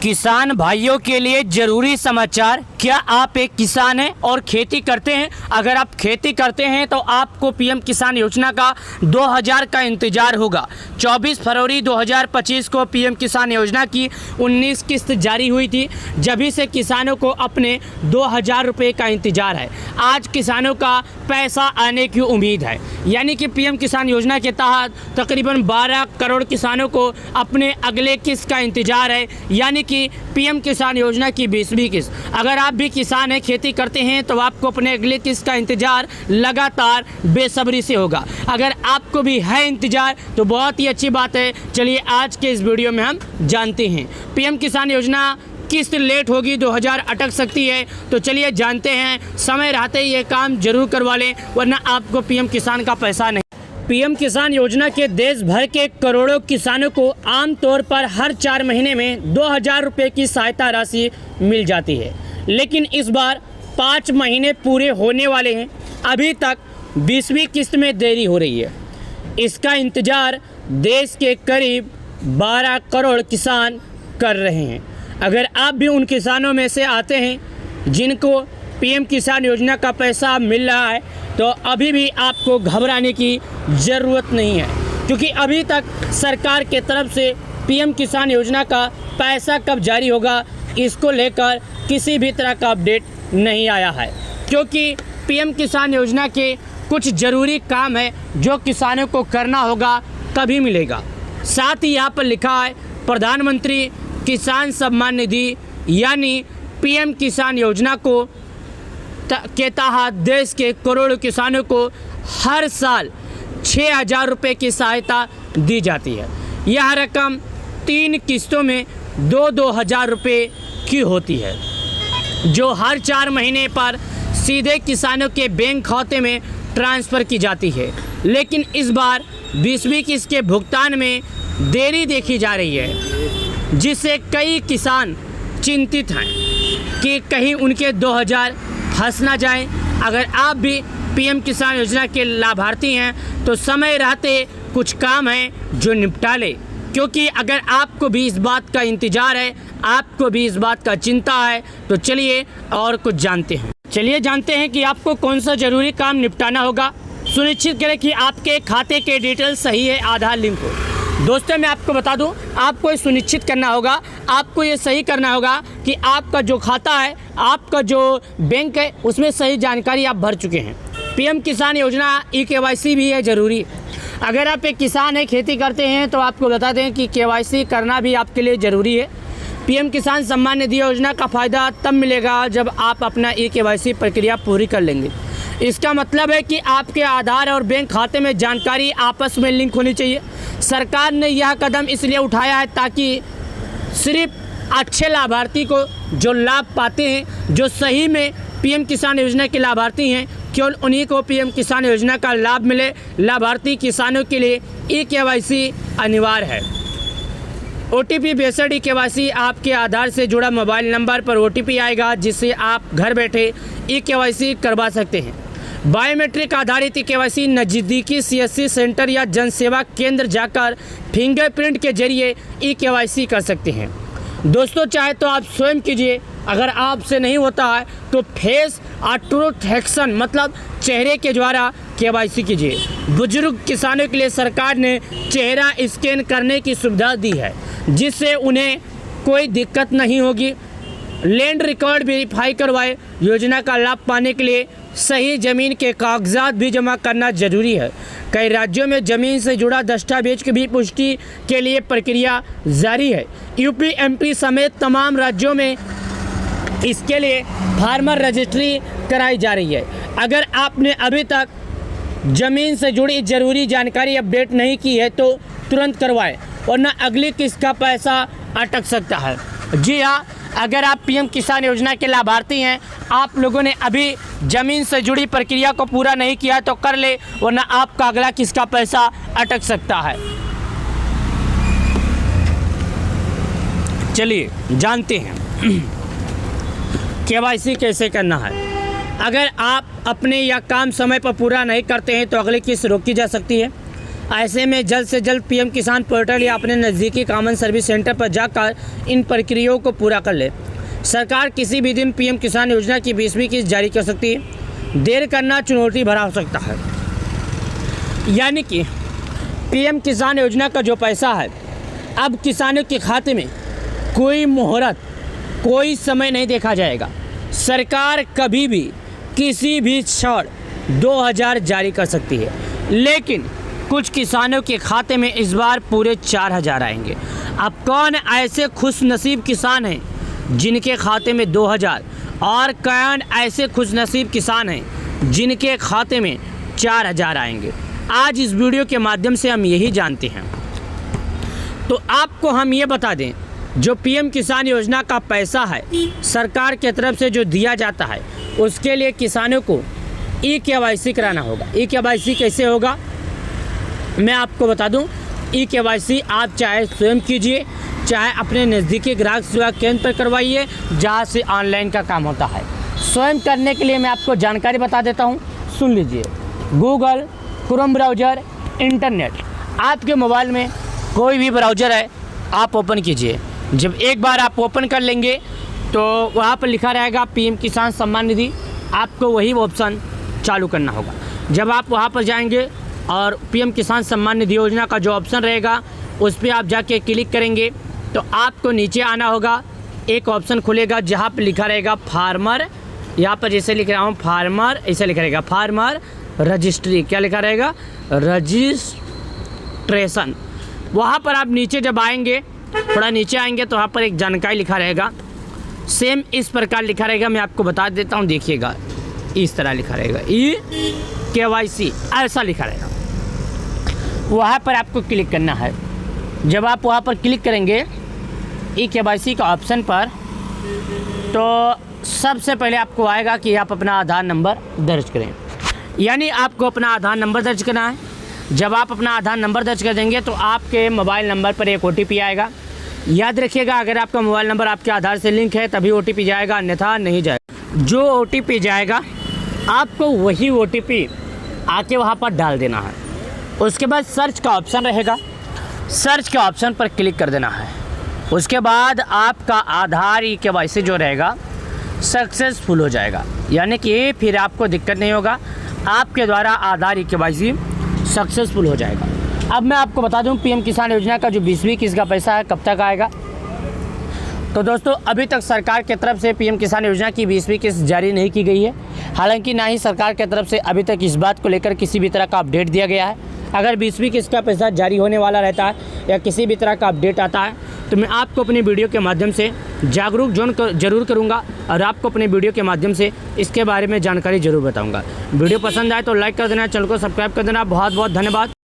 किसान भाइयों के लिए जरूरी समाचार। क्या आप एक किसान हैं और खेती करते हैं? अगर आप खेती करते हैं तो आपको पीएम किसान योजना का 2000 का इंतजार होगा। 24 फरवरी 2025 को पीएम किसान योजना की 19 किस्त जारी हुई थी। जभी से किसानों को अपने 2000 रुपये का इंतजार है। आज किसानों का पैसा आने की उम्मीद है, यानी कि पीएम किसान योजना के तहत तकरीबन 12 करोड़ किसानों को अपने अगले किस्त का इंतजार है, यानी कि पीएम किसान योजना की 20वीं किस्त। अगर आप भी किसान हैं, खेती करते हैं, तो आपको अपने अगले किस्त का इंतजार लगातार बेसब्री से होगा। अगर आपको भी है इंतजार तो बहुत ही अच्छी बात है। चलिए आज के इस वीडियो में हम जानते हैं पीएम किसान योजना किस्त लेट होगी, 2000 अटक सकती है। तो चलिए जानते हैं, समय रहते ही ये काम जरूर करवा लें, वरना आपको पीएम किसान का पैसा नहीं। पीएम किसान योजना के देश भर के करोड़ों किसानों को आमतौर पर हर 4 महीने में 2000 रुपये की सहायता राशि मिल जाती है, लेकिन इस बार 5 महीने पूरे होने वाले हैं, अभी तक 20वीं किस्त में देरी हो रही है। इसका इंतजार देश के करीब 12 करोड़ किसान कर रहे हैं। अगर आप भी उन किसानों में से आते हैं जिनको पीएम किसान योजना का पैसा मिल रहा है, तो अभी भी आपको घबराने की ज़रूरत नहीं है, क्योंकि अभी तक सरकार के तरफ से पीएम किसान योजना का पैसा कब जारी होगा, इसको लेकर किसी भी तरह का अपडेट नहीं आया है। क्योंकि पीएम किसान योजना के कुछ ज़रूरी काम है जो किसानों को करना होगा, तभी मिलेगा। साथ ही यहाँ पर लिखा है प्रधानमंत्री किसान सम्मान निधि यानी पीएम किसान योजना को के तहत देश के करोड़ों किसानों को हर साल 6000 रुपये की सहायता दी जाती है। यह रकम 3 किस्तों में 2-2 रुपये की होती है, जो हर 4 महीने पर सीधे किसानों के बैंक खाते में ट्रांसफ़र की जाती है। लेकिन इस बार 20वीं किस्त के भुगतान में देरी देखी जा रही है, जिससे कई किसान चिंतित हैं कि कहीं उनके 2000 फंस ना जाए। अगर आप भी पीएम किसान योजना के लाभार्थी हैं तो समय रहते कुछ काम हैं जो निपटा लें, क्योंकि अगर आपको भी इस बात का इंतज़ार है, आपको भी इस बात का चिंता है, तो चलिए और कुछ जानते हैं। चलिए जानते हैं कि आपको कौन सा ज़रूरी काम निपटाना होगा। सुनिश्चित करें कि आपके खाते के डिटेल सही है, आधार लिंक हो। दोस्तों मैं आपको बता दूं, आपको ये सुनिश्चित करना होगा, आपको ये सही करना होगा कि आपका जो खाता है, आपका जो बैंक है, उसमें सही जानकारी आप भर चुके हैं। पीएम किसान योजना ई-KYC भी है ज़रूरी। अगर आप एक किसान हैं, खेती करते हैं, तो आपको बता दें कि KYC करना भी आपके लिए ज़रूरी है। पीएम किसान सम्मान निधि योजना का फ़ायदा तब मिलेगा जब आप अपना ई-KYC प्रक्रिया पूरी कर लेंगे। इसका मतलब है कि आपके आधार और बैंक खाते में जानकारी आपस में लिंक होनी चाहिए। सरकार ने यह कदम इसलिए उठाया है ताकि सिर्फ अच्छे लाभार्थी को जो लाभ पाते हैं, जो सही में पीएम किसान योजना के लाभार्थी हैं, केवल उन्हीं को पीएम किसान योजना का लाभ मिले। लाभार्थी किसानों के लिए ई-KYC अनिवार्य है। OTP बेस्ड ई-KYC आपके आधार से जुड़ा मोबाइल नंबर पर OTP आएगा, जिससे आप घर बैठे ई-KYC करवा सकते हैं। बायोमेट्रिक आधारित ई-KYC नज़दीकी CSC सेंटर या जन सेवा केंद्र जाकर फिंगरप्रिंट के जरिए ई-KYC कर सकते हैं। दोस्तों चाहे तो आप स्वयं कीजिए, अगर आपसे नहीं होता है तो फेस ऑथेंटिकेशन मतलब चेहरे के द्वारा KYC कीजिए। बुजुर्ग किसानों के लिए सरकार ने चेहरा स्कैन करने की सुविधा दी है, जिससे उन्हें कोई दिक्कत नहीं होगी। लैंड रिकॉर्ड वेरीफाई करवाए। योजना का लाभ पाने के लिए सही ज़मीन के कागजात भी जमा करना जरूरी है। कई राज्यों में ज़मीन से जुड़ा दस्तावेज की भी पुष्टि के लिए प्रक्रिया जारी है। UP MP समेत तमाम राज्यों में इसके लिए फार्मर रजिस्ट्री कराई जा रही है। अगर आपने अभी तक ज़मीन से जुड़ी ज़रूरी जानकारी अपडेट नहीं की है तो तुरंत करवाएं, वरना अगली किस्त का पैसा अटक सकता है। जी हाँ, अगर आप पीएम किसान योजना के लाभार्थी हैं, आप लोगों ने अभी ज़मीन से जुड़ी प्रक्रिया को पूरा नहीं किया तो कर ले, वरना आपका अगला किस्त का पैसा अटक सकता है। चलिए जानते हैं KYC कैसे करना है। अगर आप अपने या काम समय पर पूरा नहीं करते हैं तो अगली किस्त रोकी जा सकती है। ऐसे में जल्द से जल्द पीएम किसान पोर्टल या अपने नज़दीकी कॉमन सर्विस सेंटर पर जाकर इन प्रक्रियाओं को पूरा कर ले। सरकार किसी भी दिन पीएम किसान योजना की 20वीं किस्त जारी कर सकती है। देर करना चुनौती भरा हो सकता है। यानी कि पीएम किसान योजना का जो पैसा है अब किसानों के खाते में कोई मुहूर्त, कोई समय नहीं देखा जाएगा। सरकार कभी भी किसी भी क्षण 2000 जारी कर सकती है, लेकिन कुछ किसानों के खाते में इस बार पूरे 4000 आएंगे। अब कौन ऐसे खुशनसीब किसान हैं जिनके खाते में 2000 और कौन ऐसे खुशनसीब किसान हैं जिनके खाते में 4000 आएंगे, आज इस वीडियो के माध्यम से हम यही जानते हैं। तो आपको हम ये बता दें, जो पीएम किसान योजना का पैसा है सरकार की तरफ से जो दिया जाता है, उसके लिए किसानों को ई-KYC कराना होगा। ई-KYC कैसे होगा मैं आपको बता दूं। ई-KYC आप चाहे स्वयं कीजिए, चाहे अपने नज़दीकी ग्राहक सेवा केंद्र पर करवाइए जहां से ऑनलाइन का काम होता है। स्वयं करने के लिए मैं आपको जानकारी बता देता हूं, सुन लीजिए। गूगल, क्रोम ब्राउज़र, इंटरनेट, आपके मोबाइल में कोई भी ब्राउज़र है आप ओपन कीजिए। जब एक बार आप ओपन कर लेंगे तो वहाँ पर लिखा रहेगा पीएम किसान सम्मान निधि, आपको वही ऑप्शन चालू करना होगा। जब आप वहाँ पर जाएंगे और पीएम किसान सम्मान निधि योजना का जो ऑप्शन रहेगा उस पर आप जाके क्लिक करेंगे तो आपको नीचे आना होगा। एक ऑप्शन खुलेगा जहाँ पर लिखा रहेगा फार्मर, यहाँ पर जैसे लिख रहा हूँ फार्मर, ऐसे लिखा रहेगा फार्मर रजिस्ट्री, क्या लिखा रहेगा रजिस्ट्रेशन। वहाँ पर आप नीचे जब आएंगे, थोड़ा नीचे आएंगे तो वहाँ पर एक जानकारी लिखा रहेगा, सेम इस प्रकार लिखा रहेगा। मैं आपको बता देता हूँ, देखिएगा इस तरह लिखा रहेगा ई-KYC, ऐसा लिखा रहेगा। वहाँ पर आपको क्लिक करना है। जब आप वहाँ पर क्लिक करेंगे ई-KYC का ऑप्शन पर, तो सबसे पहले आपको आएगा कि आप अपना आधार नंबर दर्ज करें। यानी आपको अपना आधार नंबर दर्ज करना है। जब आप अपना आधार नंबर दर्ज कर देंगे तो आपके मोबाइल नंबर पर एक OTP आएगा। याद रखिएगा, अगर आपका मोबाइल नंबर आपके आधार से लिंक है तभी OTP जाएगा, अन्यथा नहीं जाएगा। जो OTP जाएगा आपको वही OTP आके वहाँ पर डाल देना है। उसके बाद सर्च का ऑप्शन रहेगा, सर्च के ऑप्शन पर क्लिक कर देना है। उसके बाद आपका आधार ई-KYC जो रहेगा सक्सेसफुल हो जाएगा। यानी कि फिर आपको दिक्कत नहीं होगा, आपके द्वारा आधार ई-KYC सक्सेसफुल हो जाएगा। अब मैं आपको बता दूं पीएम किसान योजना का जो 20वीं किस्त का पैसा है कब तक आएगा। तो दोस्तों अभी तक सरकार की तरफ से पीएम किसान योजना की 20वीं किस्त जारी नहीं की गई है। हालांकि ना ही सरकार की तरफ से अभी तक इस बात को लेकर किसी भी तरह का अपडेट दिया गया है। अगर 20वीं किस्त का पैसा जारी होने वाला रहता है या किसी भी तरह का अपडेट आता है तो मैं आपको अपनी वीडियो के माध्यम से जागरूक जरूर करूंगा और आपको अपने वीडियो के माध्यम से इसके बारे में जानकारी जरूर बताऊंगा। वीडियो पसंद आए तो लाइक कर देना, चैनल को सब्सक्राइब कर देना। बहुत बहुत धन्यवाद।